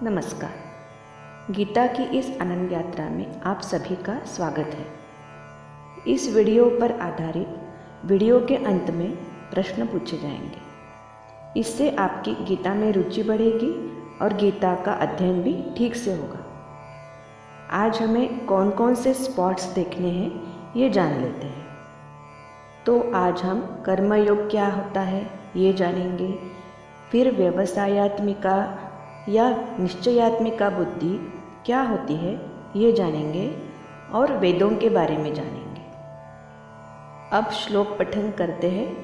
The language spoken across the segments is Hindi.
नमस्कार। गीता की इस आनंद यात्रा में आप सभी का स्वागत है। इस वीडियो पर आधारित वीडियो के अंत में प्रश्न पूछे जाएंगे। इससे आपकी गीता में रुचि बढ़ेगी और गीता का अध्ययन भी ठीक से होगा। आज हमें कौन कौन से स्पॉट्स देखने हैं ये जान लेते हैं। तो आज हम कर्मयोग क्या होता है ये जानेंगे, फिर व्यवसायात्मिका या निश्चयात्मिका बुद्धि क्या होती है ये जानेंगे और वेदों के बारे में जानेंगे। अब श्लोक पठन करते हैं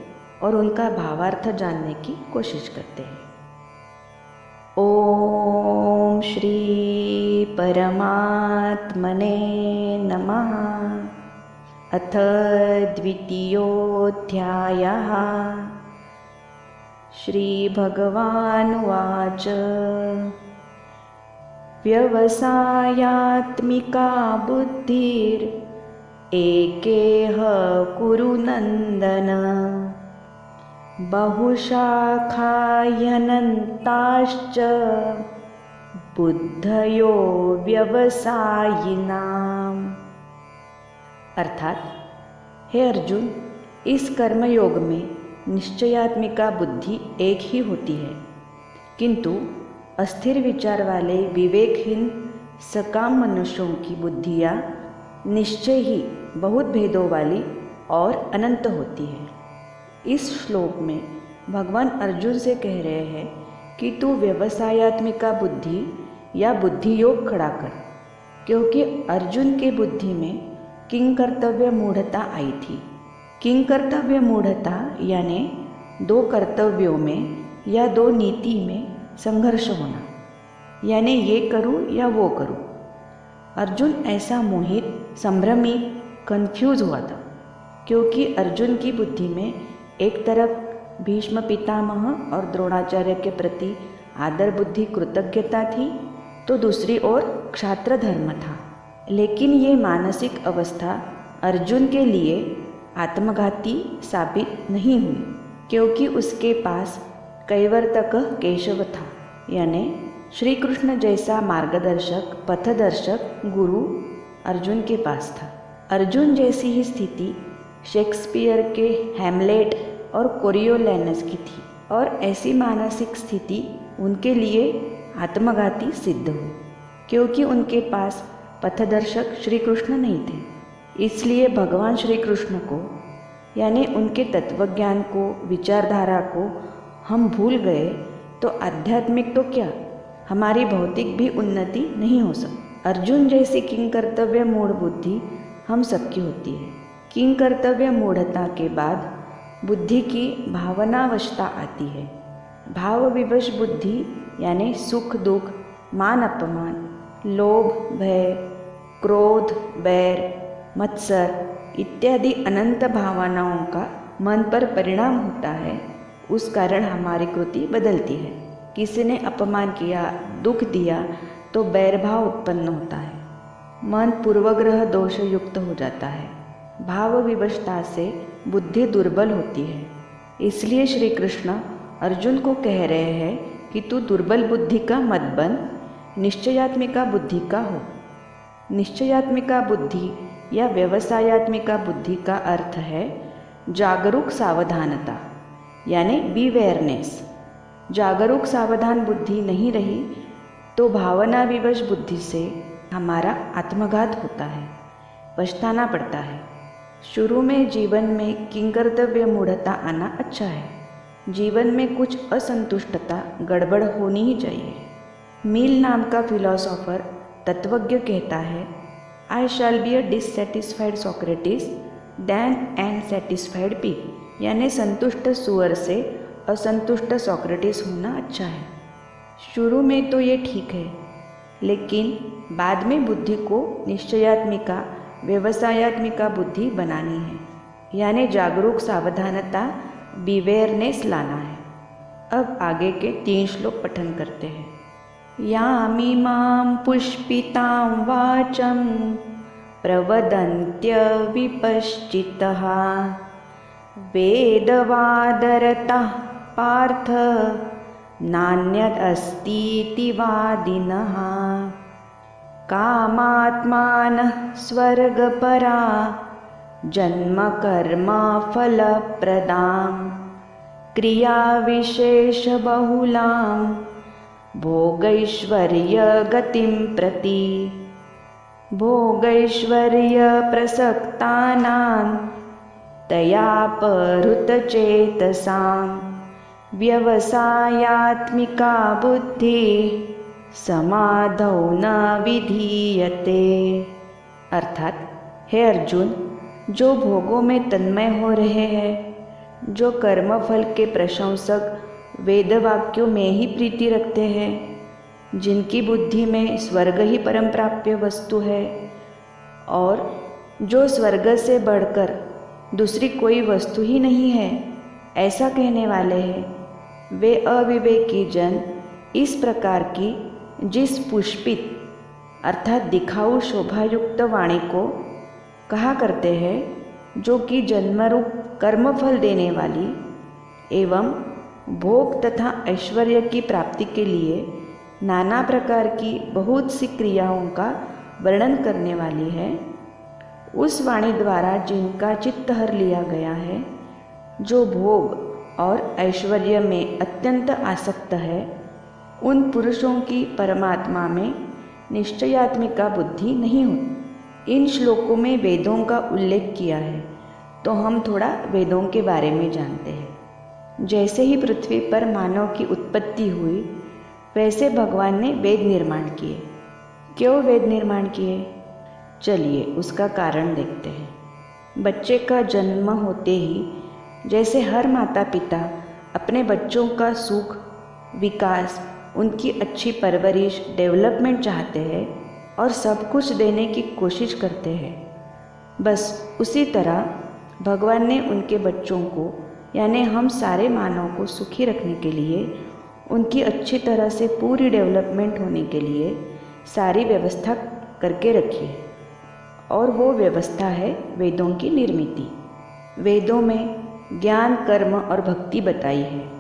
और उनका भावार्थ जानने की कोशिश करते हैं। ओम श्री परमात्मने नमः। अथ द्वितीयोऽध्यायः। श्रीभगवानुवाच व्यवसायात्मिका बुद्धिरेकेह कुरु नन्दन। बहुशाखाह्यनन्ताश्च बुद्धयो व्यवसायिनाम्। अर्थात हे अर्जुन, इस कर्मयोग में निश्चयात्मिका बुद्धि एक ही होती है, किंतु अस्थिर विचार वाले विवेकहीन सकाम मनुष्यों की बुद्धियाँ निश्चय ही बहुत भेदों वाली और अनंत होती है। इस श्लोक में भगवान अर्जुन से कह रहे हैं कि तू व्यवसायात्मिका बुद्धि या बुद्धि योग खड़ा कर, क्योंकि अर्जुन के बुद्धि में किंग कर्तव्य मूढ़ता आई थी। किंग कर्तव्य मूढ़ता यानी दो कर्तव्यों में या दो नीति में संघर्ष होना, यानी ये करूँ या वो करूँ। अर्जुन ऐसा मोहित, संभ्रमित, कंफ्यूज हुआ था, क्योंकि अर्जुन की बुद्धि में एक तरफ भीष्म पितामह और द्रोणाचार्य के प्रति आदर बुद्धि कृतज्ञता थी, तो दूसरी ओर क्षात्र धर्म था। लेकिन ये मानसिक अवस्था अर्जुन के लिए आत्मघाती साबित नहीं हुई, क्योंकि उसके पास कैवर्तक केशव था, यानी श्री कृष्ण जैसा मार्गदर्शक, पथदर्शक गुरु अर्जुन के पास था। अर्जुन जैसी ही स्थिति शेक्सपियर के हैमलेट और कोरियोलैनस की थी, और ऐसी मानसिक स्थिति उनके लिए आत्मघाती सिद्ध हुई, क्योंकि उनके पास पथदर्शक श्री कृष्ण नहीं थे। इसलिए भगवान श्री कृष्ण को, यानी उनके तत्वज्ञान को, विचारधारा को हम भूल गए तो आध्यात्मिक तो क्या, हमारी भौतिक भी उन्नति नहीं हो सकती। अर्जुन जैसी किंग कर्तव्य मूढ़ बुद्धि हम सबकी होती है। किंग कर्तव्य मूढ़ता के बाद बुद्धि की भावनावस्था आती है। भाव विवश बुद्धि यानी सुख दुख, मान अपमान, लोभ भय, क्रोध बैर, मत्सर इत्यादि अनंत भावनाओं का मन पर परिणाम होता है। उस कारण हमारी कृति बदलती है। किसी ने अपमान किया, दुख दिया तो बैरभाव उत्पन्न होता है। मन पूर्वग्रह दोष युक्त हो जाता है। भाव विवशता से बुद्धि दुर्बल होती है। इसलिए श्री कृष्ण अर्जुन को कह रहे हैं कि तू दुर्बल बुद्धि का मत बन, निश्चयात्मिका बुद्धि का हो। निश्चयात्मिका बुद्धि या व्यवसायात्मिका बुद्धि का अर्थ है जागरूक सावधानता, यानी बीवेयरनेस। जागरूक सावधान बुद्धि नहीं रही तो भावना विवश बुद्धि से हमारा आत्मघात होता है, पछताना पड़ता है। शुरू में जीवन में किंकर्तव्य मूढ़ता आना अच्छा है। जीवन में कुछ असंतुष्टता, गड़बड़ होनी ही चाहिए। मिल नाम का फिलोसोफर तत्वज्ञ कहता है, I shall be a dissatisfied Socrates than an satisfied pig, यानी संतुष्ट सुअर से असंतुष्ट सोक्रेटिस होना अच्छा है। शुरू में तो ये ठीक है, लेकिन बाद में बुद्धि को निश्चयात्मिका, व्यवसायात्मिका बुद्धि बनानी है, यानी जागरूक सावधानता, बीवेयरनेस लाना है। अब आगे के 3 श्लोक पठन करते हैं। यामिमां पुष्पितां वाचं प्रवदन्त्य विपश्चितः वेदवादरतः पार्थ नान्यदस्तीति वादिनः। कामात्मानः स्वर्गपरा जन्मकर्मफलप्रदां क्रियाविशेषबहुलां भोगैश्वर्यगतिं प्रति भोगैश्वर्यप्रसक्तानां तयापहृतचेतसां व्यवसायात्मिका बुद्धिः समाधौ न विधीयते। अर्थात हे अर्जुन, जो भोगों में तन्मय हो रहे हैं, जो कर्मफल के प्रशंसक वेद वाक्यों में ही प्रीति रखते हैं, जिनकी बुद्धि में स्वर्ग ही परम प्राप्य वस्तु है और जो स्वर्ग से बढ़कर दूसरी कोई वस्तु ही नहीं है, ऐसा कहने वाले हैं, वे अविवेकी जन इस प्रकार की जिस पुष्पित अर्थात दिखाऊ शोभायुक्त वाणी को कहा करते हैं, जो कि जन्मरूप कर्मफल देने वाली एवं भोग तथा ऐश्वर्य की प्राप्ति के लिए नाना प्रकार की बहुत सी क्रियाओं का वर्णन करने वाली है, उस वाणी द्वारा जिनका चित्त हर लिया गया है, जो भोग और ऐश्वर्य में अत्यंत आसक्त है, उन पुरुषों की परमात्मा में निश्चयात्मिका बुद्धि नहीं होती। इन श्लोकों में वेदों का उल्लेख किया है, तो हम थोड़ा वेदों के बारे में जानते हैं। जैसे ही पृथ्वी पर मानव की उत्पत्ति हुई, वैसे भगवान ने वेद निर्माण किए। क्यों वेद निर्माण किए? चलिए उसका कारण देखते हैं। बच्चे का जन्म होते ही जैसे हर माता पिता अपने बच्चों का सुख, विकास, उनकी अच्छी परवरिश, डेवलपमेंट चाहते हैं और सब कुछ देने की कोशिश करते हैं, बस उसी तरह भगवान ने उनके बच्चों को यानी हम सारे मानव को सुखी रखने के लिए, उनकी अच्छी तरह से पूरी डेवलपमेंट होने के लिए सारी व्यवस्था करके रखी है। और वो व्यवस्था है वेदों की निर्मिति। वेदों में ज्ञान, कर्म और भक्ति बताई है।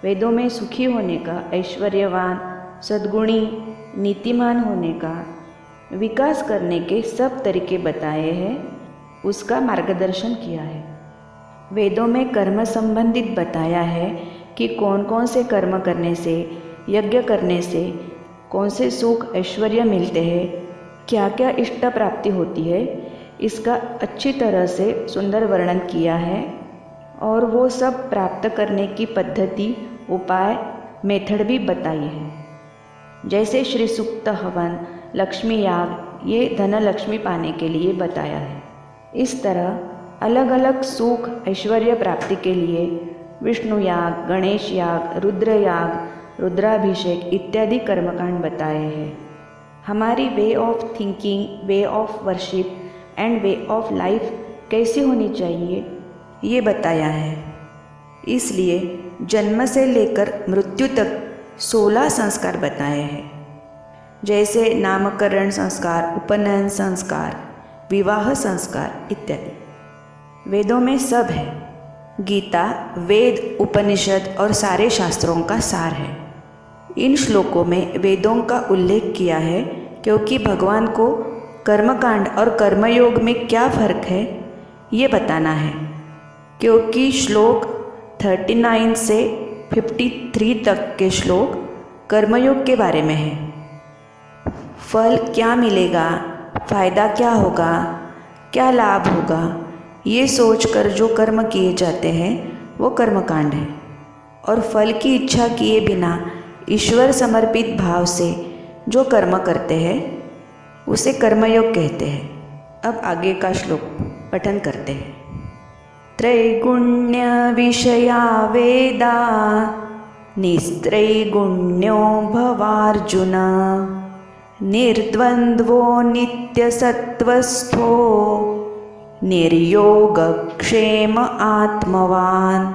वेदों में सुखी होने का, ऐश्वर्यवान, सद्गुणी, नीतिमान होने का, विकास करने के सब तरीके बताए हैं, उसका मार्गदर्शन किया है। वेदों में कर्म संबंधित बताया है कि कौन कौन से कर्म करने से, यज्ञ करने से कौन से सुख ऐश्वर्य मिलते हैं, क्या क्या इष्ट प्राप्ति होती है, इसका अच्छी तरह से सुंदर वर्णन किया है। और वो सब प्राप्त करने की पद्धति, उपाय, मेथड भी बताई है। जैसे श्री सूक्त हवन, लक्ष्मी याग, ये धन लक्ष्मी पाने के लिए बताया है। इस तरह अलग अलग सुख, ऐश्वर्य प्राप्ति के लिए विष्णु याग, गणेश याग, रुद्र याग, रुद्राभिषेक इत्यादि कर्मकांड बताए हैं। हमारी way of thinking, way of worship and way of life कैसी होनी चाहिए, ये बताया है। इसलिए जन्म से लेकर मृत्यु तक 16 संस्कार बताए हैं, जैसे नामकरण संस्कार, उपनयन संस्कार, विवाह संस्कार इत्यादि। वेदों में सब है। गीता वेद, उपनिषद और सारे शास्त्रों का सार है। इन श्लोकों में वेदों का उल्लेख किया है क्योंकि भगवान को कर्मकांड और कर्मयोग में क्या फर्क है ये बताना है। क्योंकि श्लोक 39 से 53 तक के श्लोक कर्मयोग के बारे में है। फल क्या मिलेगा, फायदा क्या होगा, क्या लाभ होगा, ये सोचकर जो कर्म किए जाते हैं वो कर्मकांड है। और फल की इच्छा किए बिना ईश्वर समर्पित भाव से जो कर्म करते हैं उसे कर्मयोग कहते हैं। अब आगे का श्लोक पठन करते हैं। त्रैगुण्य विषया वेदा निस्त्रैगुण्यो भवार्जुन निर्द्वन्द्वो नित्यसत्त्वस्थो निर्योगक्षेम आत्मवान।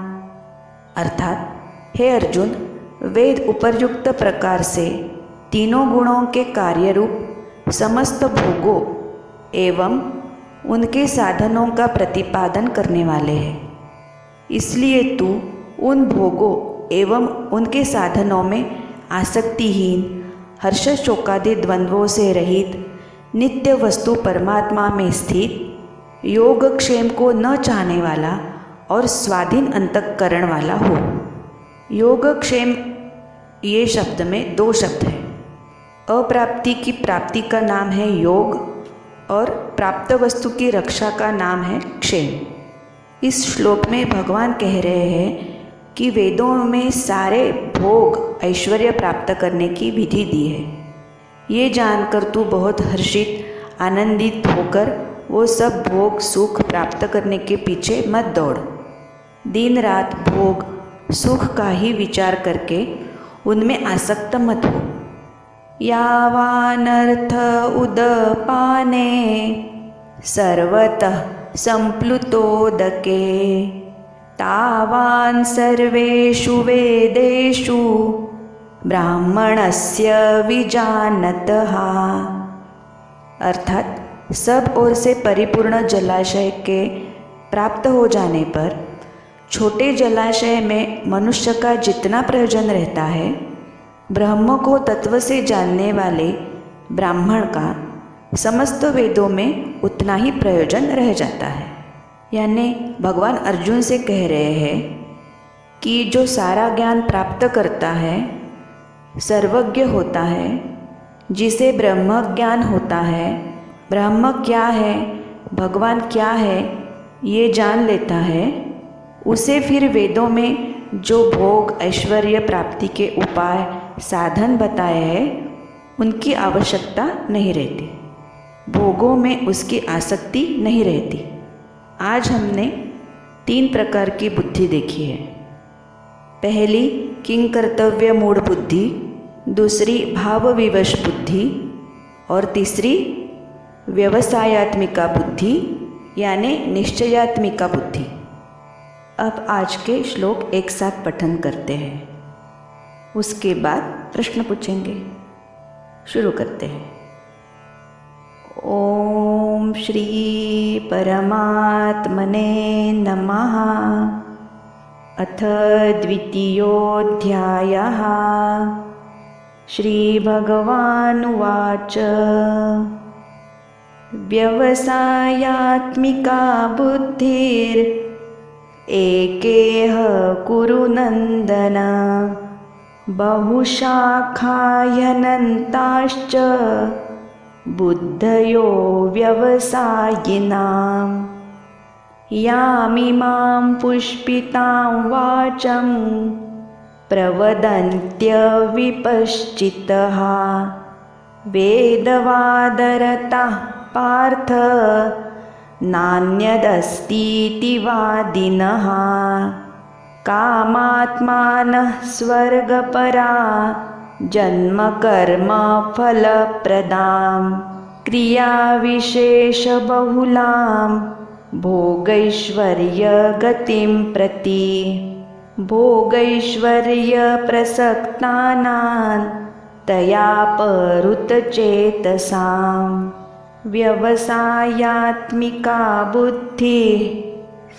अर्थात हे अर्जुन, वेद उपर्युक्त प्रकार से तीनों गुणों के कार्य रूप समस्त भोगों एवं उनके साधनों का प्रतिपादन करने वाले हैं। इसलिए तू उन भोगों एवं उनके साधनों में आसक्तिहीन, हर्ष शोकादि द्वंद्वों से रहित, नित्य वस्तु परमात्मा में स्थित, योगक्षेम को न चाहने वाला और स्वाधीन अंतःकरण वाला हो। योगक्षेम ये शब्द में दो शब्द हैं। अप्राप्ति की प्राप्ति का नाम है योग और प्राप्त वस्तु की रक्षा का नाम है क्षेम। इस श्लोक में भगवान कह रहे हैं कि वेदों में सारे भोग ऐश्वर्य प्राप्त करने की विधि दी है। ये जानकर तू बहुत हर्षित आनंदित होकर वो सब भोग सुख प्राप्त करने के पीछे मत दौड़। दिन रात भोग सुख का ही विचार करके उनमें आसक्त मत हो। यावानर्थ उदपाने सर्वतः संप्लुतोदके तावान् सर्वेषु वेदेषु ब्राह्मणस्य विजानतः। अर्थात सब ओर से परिपूर्ण जलाशय के प्राप्त हो जाने पर छोटे जलाशय में मनुष्य का जितना प्रयोजन रहता है, ब्रह्म को तत्व से जानने वाले ब्राह्मण का समस्त वेदों में उतना ही प्रयोजन रह जाता है। यानी भगवान अर्जुन से कह रहे हैं कि जो सारा ज्ञान प्राप्त करता है, सर्वज्ञ होता है, जिसे ब्रह्म ज्ञान होता है, ब्रह्म क्या है, भगवान क्या है, ये जान लेता है, उसे फिर वेदों में जो भोग ऐश्वर्य प्राप्ति के उपाय साधन बताए हैं, उनकी आवश्यकता नहीं रहती। भोगों में उसकी आसक्ति नहीं रहती। आज हमने 3 प्रकार की बुद्धि देखी है। पहली किंकर्तव्य मूढ़ बुद्धि, दूसरी भाव विवश बुद्धि और तीसरी व्यवसायात्मिका बुद्धि यानी निश्चयात्मिका बुद्धि। अब आज के श्लोक एक साथ पठन करते हैं, उसके बाद प्रश्न पूछेंगे। शुरू करते हैं। ओम श्री परमात्मने नमः। अथ द्वितीयोऽध्यायः। श्रीभगवानुवाच व्यवसायात्मिका बुद्धिरेकेह कुरु नन्दन बहुशाखाह्यनन्ताश्च बुद्धयो व्यवसायिनां यामिमां पुष्पितां वाचं प्रवदन्त्यविपश्चितः वेदवादरताः पार्थ नान्यदस्तीति वादिनः कामात्मानः स्वर्गपरा जन्मकर्मफलप्रदां क्रियाविशेषबहुलां भोगैश्वर्यगतिं प्रति भोगैश्वर्यप्रसक्तानां तयापहृतचेतसां व्यवसायात्मिका बुद्धिः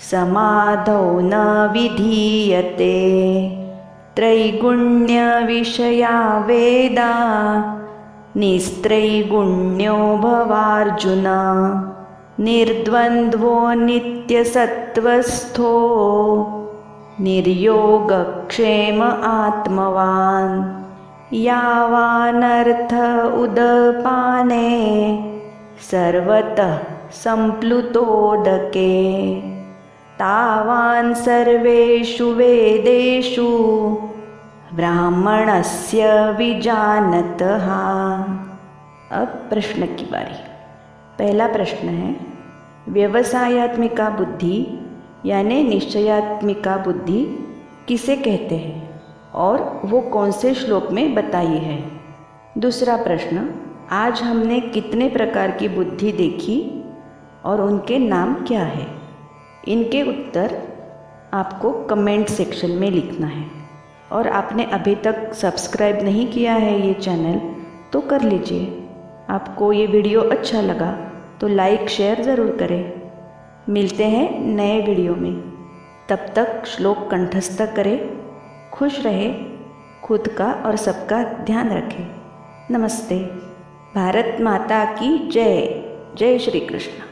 समाधौ न विधीयते त्रैगुण्यविषया वेदा निस्त्रैगुण्यो भवार्जुन निर्द्वन्द्वो नित्यसत्त्वस्थो निर्योगक्षेम आत्मवान् यावानर्थ उदपाने सर्वतः संप्लुतोदके तावान् सर्वेषु वेदेषु ब्राह्मणस्य विजानतः। अब प्रश्न की बारी। पहला प्रश्न है, व्यवसायात्मिका बुद्धि यानी निश्चयात्मिका बुद्धि किसे कहते हैं और वो कौन से श्लोक में बताई है। दूसरा प्रश्न, आज हमने कितने प्रकार की बुद्धि देखी और उनके नाम क्या है। इनके उत्तर आपको कमेंट सेक्शन में लिखना है। और आपने अभी तक सब्सक्राइब नहीं किया है ये चैनल तो कर लीजिए। आपको ये वीडियो अच्छा लगा तो लाइक शेयर ज़रूर करें। मिलते हैं नए वीडियो में, तब तक श्लोक कंठस्थ करें। खुश रहे, खुद का और सबका ध्यान रखें। नमस्ते। भारत माता की जय। जय श्री कृष्ण।